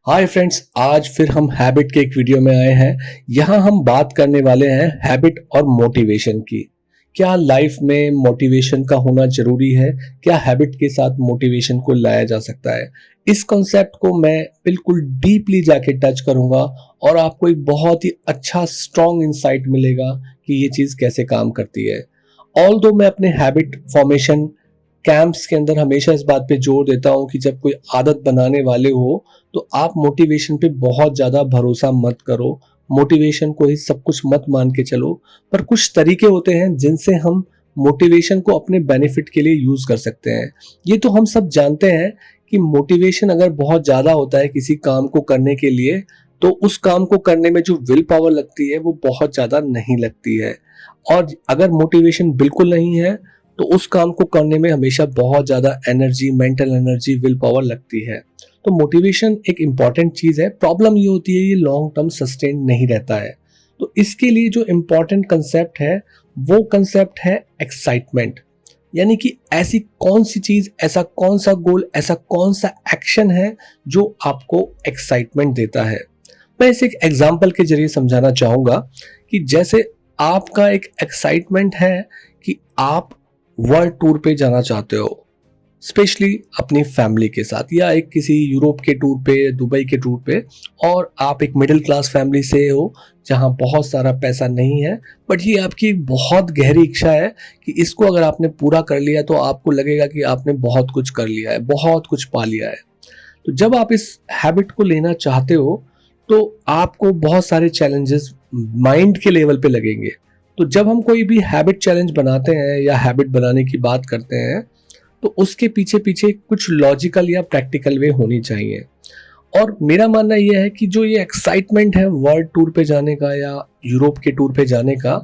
Hi friends, आज फिर हम हैबिट के एक वीडियो में आए हैं। यहाँ हम बात करने वाले हैं हैबिट और मोटिवेशन की। क्या लाइफ में मोटिवेशन का होना जरूरी है? क्या हैबिट के साथ मोटिवेशन को लाया जा सकता है? इस कॉन्सेप्ट को मैं बिल्कुल डीपली जाके टच करूंगा और आपको एक बहुत ही अच्छा स्ट्रॉन्ग इंसाइट मिलेगा कि ये चीज़ कैसे काम करती है। ऑल्दो मैं अपने हैबिट फॉर्मेशन कैंप्स के अंदर हमेशा इस बात पे जोर देता हूँ कि जब कोई आदत बनाने वाले हो तो आप मोटिवेशन पे बहुत ज़्यादा भरोसा मत करो, मोटिवेशन को ही सब कुछ मत मान के चलो। पर कुछ तरीके होते हैं जिनसे हम मोटिवेशन को अपने बेनिफिट के लिए यूज़ कर सकते हैं। ये तो हम सब जानते हैं कि मोटिवेशन अगर बहुत ज़्यादा होता है किसी काम को करने के लिए, तो उस काम को करने में जो विल पावर लगती है वो बहुत ज़्यादा नहीं लगती है। और अगर मोटिवेशन बिल्कुल नहीं है तो उस काम को करने में हमेशा बहुत ज़्यादा energy, mental energy, will power लगती है। तो मोटिवेशन एक इम्पॉर्टेंट चीज़ है। प्रॉब्लम ये होती है ये लॉन्ग टर्म सस्टेन नहीं रहता है। तो इसके लिए जो इम्पॉर्टेंट कंसेप्ट है वो कंसेप्ट है एक्साइटमेंट। यानी कि ऐसी कौन सी चीज़, ऐसा कौन सा गोल, ऐसा कौन सा एक्शन है जो आपको एक्साइटमेंट देता है। मैं इसे एक एग्जाम्पल के जरिए समझाना चाहूँगा कि जैसे आपका एक एक्साइटमेंट है कि आप वर्ल्ड टूर पे जाना चाहते हो, स्पेशली अपनी फैमिली के साथ, या एक किसी यूरोप के टूर पे, दुबई के टूर पे, और आप एक मिडिल क्लास फैमिली से हो जहां बहुत सारा पैसा नहीं है, बट ये आपकी एक बहुत गहरी इच्छा है कि इसको अगर आपने पूरा कर लिया तो आपको लगेगा कि आपने बहुत कुछ कर लिया है, बहुत कुछ पा लिया है। तो जब आप इस हैबिट को लेना चाहते हो तो आपको बहुत सारे चैलेंजेस माइंड के लेवल पे लगेंगे। तो जब हम कोई भी हैबिट चैलेंज बनाते हैं या हैबिट बनाने की बात करते हैं तो उसके पीछे पीछे कुछ लॉजिकल या प्रैक्टिकल वे होनी चाहिए। और मेरा मानना यह है कि जो ये एक्साइटमेंट है वर्ल्ड टूर पे जाने का या यूरोप के टूर पे जाने का,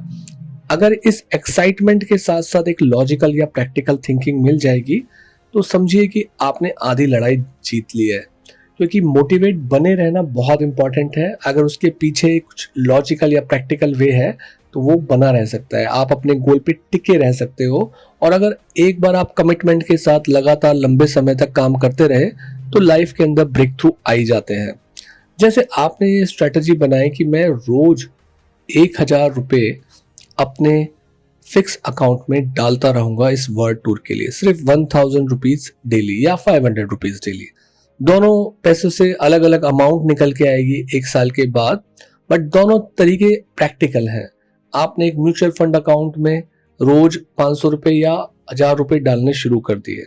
अगर इस एक्साइटमेंट के साथ साथ एक लॉजिकल या प्रैक्टिकल थिंकिंग मिल जाएगी तो समझिए कि आपने आधी लड़ाई जीत ली है। क्योंकि मोटिवेट बने रहना बहुत इंपॉर्टेंट है। अगर उसके पीछे कुछ लॉजिकल या प्रैक्टिकल वे है तो वो बना रह सकता है, आप अपने गोल पे टिके रह सकते हो। और अगर एक बार आप कमिटमेंट के साथ लगातार लंबे समय तक काम करते रहे तो लाइफ के अंदर ब्रेक थ्रू आ ही जाते हैं। जैसे आपने ये स्ट्रेटजी बनाई कि मैं रोज 1,000 रुपये अपने फिक्स अकाउंट में डालता रहूंगा इस वर्ल्ड टूर के लिए, सिर्फ 1,000 रुपीज डेली या 500 रुपीज डेली। दोनों पैसों से अलग अलग अमाउंट निकल के आएगी एक साल के बाद, बट दोनों तरीके प्रैक्टिकल हैं। आपने एक म्यूचुअल फंड अकाउंट में रोज 500 रुपये या 1,000 रुपये डालने शुरू कर दिए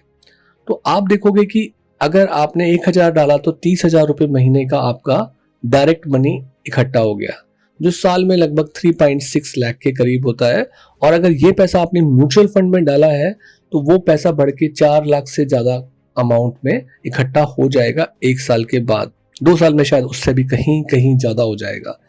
तो आप देखोगे कि अगर आपने 1,000 डाला तो 30,000 रुपये महीने का आपका डायरेक्ट मनी इकट्ठा हो गया, जो साल में लगभग 3.6 लाख के करीब होता है। और अगर ये पैसा आपने म्यूचुअल फंड में डाला है तो वो पैसा बढ़ के 4 लाख से ज्यादा अमाउंट में इकट्ठा हो जाएगा एक साल के बाद। 2 साल में शायद उससे भी कहीं कहीं ज्यादा हो जाएगा।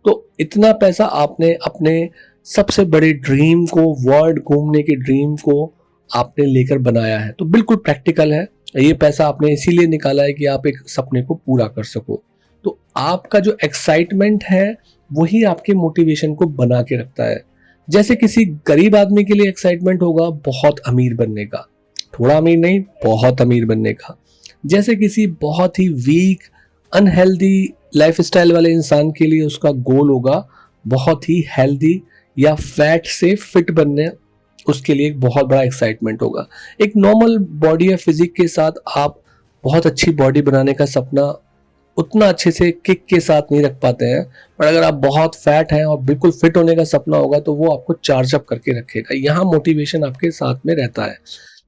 तो इतना पैसा आपने अपने सबसे बड़े ड्रीम को, वर्ल्ड घूमने के ड्रीम को आपने लेकर बनाया है। तो बिल्कुल प्रैक्टिकल है। ये पैसा आपने इसीलिए निकाला है कि आप एक सपने को पूरा कर सको। तो आपका जो एक्साइटमेंट है वही आपके मोटिवेशन को बना के रखता है। जैसे किसी गरीब आदमी के लिए एक्साइटमेंट होगा बहुत अमीर बनने का, थोड़ा अमीर नहीं, बहुत अमीर बनने का। जैसे किसी बहुत ही वीक, अनहेल्दी लाइफस्टाइल वाले इंसान के लिए उसका गोल होगा बहुत ही हेल्दी या फैट से फिट बनने, उसके लिए एक बहुत बड़ा एक्साइटमेंट होगा। एक नॉर्मल बॉडी या फिजिक के साथ आप बहुत अच्छी बॉडी बनाने का सपना उतना अच्छे से किक के साथ नहीं रख पाते हैं, पर अगर आप बहुत फैट हैं और बिल्कुल फिट होने का सपना होगा तो वो आपको चार्ज अप करके रखेगा। यहाँ मोटिवेशन आपके साथ में रहता है।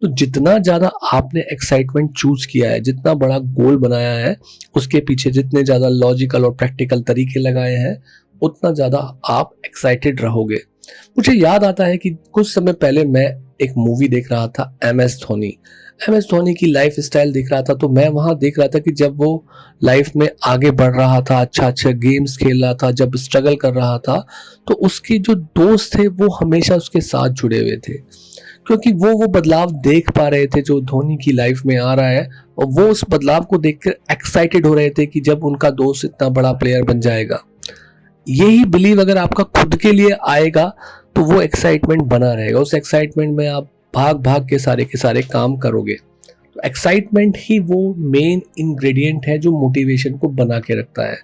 तो जितना ज्यादा आपने एक्साइटमेंट चूज किया है, जितना बड़ा गोल बनाया है, उसके पीछे जितने ज्यादा लॉजिकल और प्रैक्टिकल तरीके लगाए हैं, उतना ज्यादा आप एक्साइटेड रहोगे। मुझे याद आता है कि कुछ समय पहले मैं एक मूवी देख रहा था, एम एस धोनी की लाइफ स्टाइल देख रहा था। तो मैं वहां देख रहा था कि जब वो लाइफ में आगे बढ़ रहा था, अच्छा अच्छा गेम्स खेल रहा था, जब स्ट्रगल कर रहा था, तो उसके जो दोस्त थे वो हमेशा उसके साथ जुड़े हुए थे, क्योंकि वो बदलाव देख पा रहे थे जो धोनी की लाइफ में आ रहा है, और वो उस बदलाव को देखकर एक्साइटेड हो रहे थे कि जब उनका दोस्त इतना बड़ा प्लेयर बन जाएगा। यही बिलीव अगर आपका खुद के लिए आएगा तो वो एक्साइटमेंट बना रहेगा। उस एक्साइटमेंट में आप भाग भाग के सारे काम करोगे। तो एक्साइटमेंट ही वो मेन इंग्रेडिएंट है जो मोटिवेशन को बना के रखता है।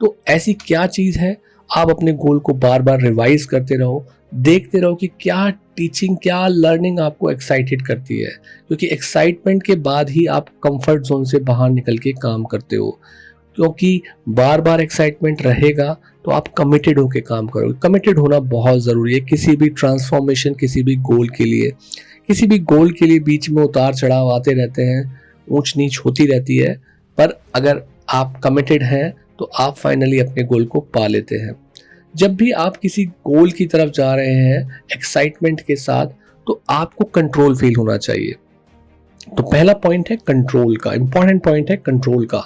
तो ऐसी क्या चीज़ है, आप अपने गोल को बार बार रिवाइज करते रहो, देखते रहो कि क्या टीचिंग, क्या लर्निंग आपको एक्साइटेड करती है, क्योंकि एक्साइटमेंट के बाद ही आप कंफर्ट जोन से बाहर निकल के काम करते हो। क्योंकि बार बार एक्साइटमेंट रहेगा तो आप कमिटेड होके काम करोगे। कमिटेड होना बहुत ज़रूरी है किसी भी ट्रांसफॉर्मेशन, किसी भी गोल के लिए। किसी भी गोल के लिए बीच में उतार चढ़ाव आते रहते हैं, ऊंच नीच होती रहती है, पर अगर आप कमिटेड हैं तो आप फाइनली अपने गोल को पा लेते हैं। जब भी आप किसी गोल की तरफ जा रहे हैं एक्साइटमेंट के साथ, तो आपको कंट्रोल फील होना चाहिए। तो पहला पॉइंट है कंट्रोल का, इंपॉर्टेंट पॉइंट है कंट्रोल का,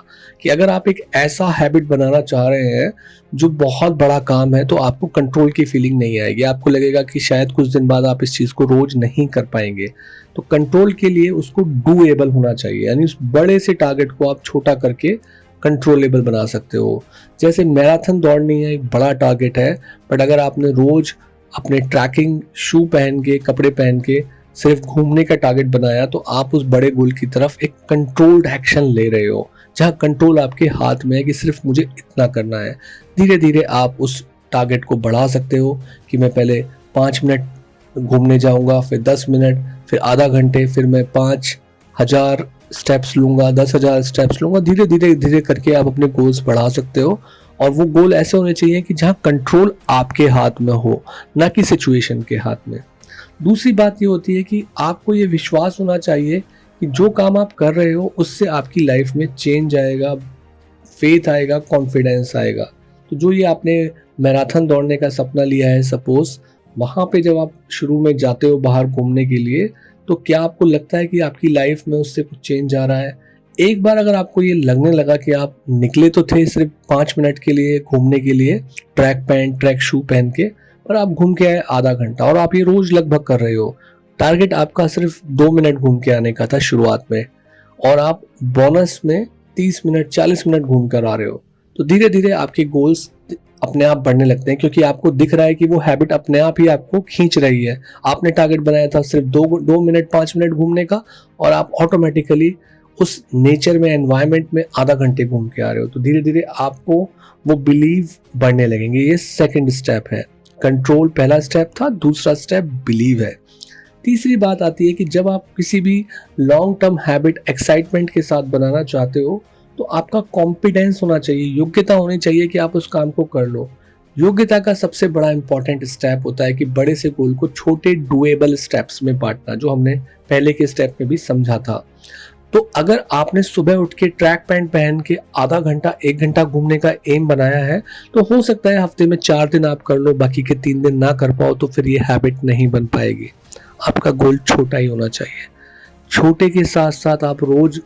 कि अगर आप एक ऐसा हैबिट बनाना चाह रहे हैं जो बहुत बड़ा काम है, तो आपको कंट्रोल की फीलिंग नहीं आएगी। आपको लगेगा कि शायद कुछ दिन बाद आप इस चीज़ को रोज नहीं कर पाएंगे। तो कंट्रोल के लिए उसको डूएबल होना चाहिए, यानी उस बड़े से टारगेट को आप छोटा करके कंट्रोलेबल बना सकते हो। जैसे मैराथन दौड़नी है, एक बड़ा टारगेट है, बट अगर आपने रोज अपने ट्रैकिंग शू पहन के, कपड़े पहन के सिर्फ घूमने का टारगेट बनाया, तो आप उस बड़े गोल की तरफ एक कंट्रोल्ड एक्शन ले रहे हो, जहां कंट्रोल आपके हाथ में है कि सिर्फ मुझे इतना करना है। धीरे धीरे आप उस टारगेट को बढ़ा सकते हो कि मैं पहले 5 मिनट घूमने जाऊंगा, फिर 10 मिनट, फिर आधा घंटे, फिर मैं 5,000 स्टेप्स लूंगा, 10,000 स्टेप्स लूंगा। धीरे धीरे धीरे करके आप अपने गोल्स बढ़ा सकते हो, और वो गोल ऐसे होने चाहिए कि जहाँ कंट्रोल आपके हाथ में हो, ना कि सिचुएशन के हाथ में। दूसरी बात ये होती है कि आपको ये विश्वास होना चाहिए कि जो काम आप कर रहे हो उससे आपकी लाइफ में चेंज आएगा, फेथ आएगा, कॉन्फिडेंस आएगा। तो जो ये आपने मैराथन दौड़ने का सपना लिया है, सपोज वहाँ पे जब आप शुरू में जाते हो बाहर घूमने के लिए, तो क्या आपको लगता है कि आपकी लाइफ में उससे कुछ चेंज आ रहा है? एक बार अगर आपको ये लगने लगा कि आप निकले तो थे सिर्फ 5 मिनट के लिए घूमने के लिए, ट्रैक पैंट, ट्रैक शू पहन के, पर आप घूम के आए आधा घंटा, और आप ये रोज लगभग कर रहे हो। टारगेट आपका सिर्फ 2 मिनट घूम के आने का था शुरुआत में, और आप बोनस में 30 मिनट, 40 मिनट घूम कर आ रहे हो। तो धीरे धीरे आपके गोल्स अपने आप बढ़ने लगते हैं, क्योंकि आपको दिख रहा है कि वो हैबिट अपने आप ही आपको खींच रही है। आपने टारगेट बनाया था सिर्फ 2 मिनट, 5 मिनट घूमने का, और आप ऑटोमेटिकली उस नेचर में, एनवायरनमेंट में आधा घंटे घूम के आ रहे हो। तो धीरे धीरे आपको वो बिलीव बढ़ने लगेंगे। ये सेकंड स्टेप है। कंट्रोल पहला स्टेप था, दूसरा स्टेप बिलीव है। तीसरी बात आती है कि जब आप किसी भी लॉन्ग टर्म हैबिट एक्साइटमेंट के साथ बनाना चाहते हो, तो आपका कॉन्फिडेंस होना चाहिए, योग्यता होनी चाहिए कि आप उस काम को कर लो। योग्यता का सबसे बड़ा इंपॉर्टेंट स्टेप होता है कि बड़े से गोल को छोटे डुएबल स्टेप्स में बांटना, जो हमने पहले के स्टेप में भी समझा था। तो अगर आपने सुबह उठ के ट्रैक पैंट पहन के आधा घंटा, 1 घंटा घूमने का एम बनाया है, तो हो सकता है हफ्ते में 4 दिन आप कर लो, बाकी के 3 दिन ना कर पाओ, तो फिर ये हैबिट नहीं बन पाएगी। आपका गोल छोटा ही होना चाहिए। छोटे के साथ साथ आप रोज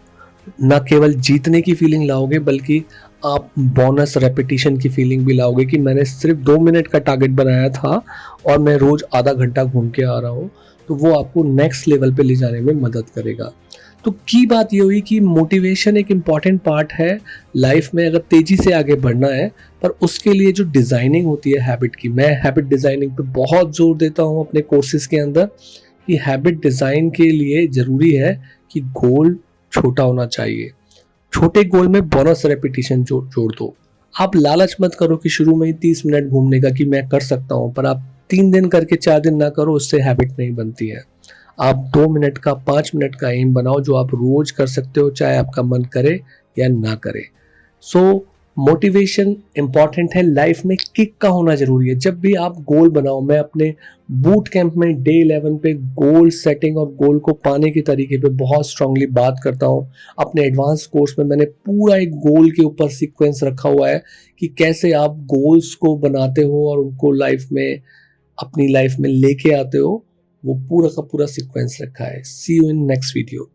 न केवल जीतने की फीलिंग लाओगे, बल्कि आप बोनस रेपिटेशन की फीलिंग भी लाओगे कि मैंने सिर्फ 2 मिनट का टारगेट बनाया था और मैं रोज आधा घंटा घूम के आ रहा हूँ। तो वो आपको नेक्स्ट लेवल पे ले जाने में मदद करेगा। तो की बात ये हुई कि मोटिवेशन एक इम्पॉर्टेंट पार्ट है लाइफ में, अगर तेजी से आगे बढ़ना है। पर उसके लिए जो डिज़ाइनिंग होती है हैबिट की, मैं हैबिट डिज़ाइनिंग पे बहुत जोर देता हूँ अपने कोर्सेज के अंदर, कि हैबिट डिज़ाइन के लिए ज़रूरी है कि गोल छोटा होना चाहिए। छोटे गोल में बोनस रेपिटेशन जोड़ दो। आप लालच मत करो कि शुरू में ही 30 मिनट घूमने का कि मैं कर सकता हूँ, पर आप 3 दिन करके 4 दिन ना करो, उससे हैबिट नहीं बनती है। आप 2 मिनट का, 5 मिनट का एम बनाओ जो आप रोज कर सकते हो, चाहे आपका मन करे या ना करे। सो मोटिवेशन इंपॉर्टेंट है लाइफ में, किक का होना जरूरी है। जब भी आप गोल बनाओ, मैं अपने बूट कैंप में डे 11 पे गोल सेटिंग और गोल को पाने के तरीके पे बहुत स्ट्रांगली बात करता हूँ। अपने एडवांस कोर्स में मैंने पूरा एक गोल के ऊपर सीक्वेंस रखा हुआ है कि कैसे आप गोल्स को बनाते हो और उनको लाइफ में, अपनी लाइफ में लेके आते हो। वो पूरा का पूरा सीक्वेंस रखा है। सी यू इन नेक्स्ट वीडियो।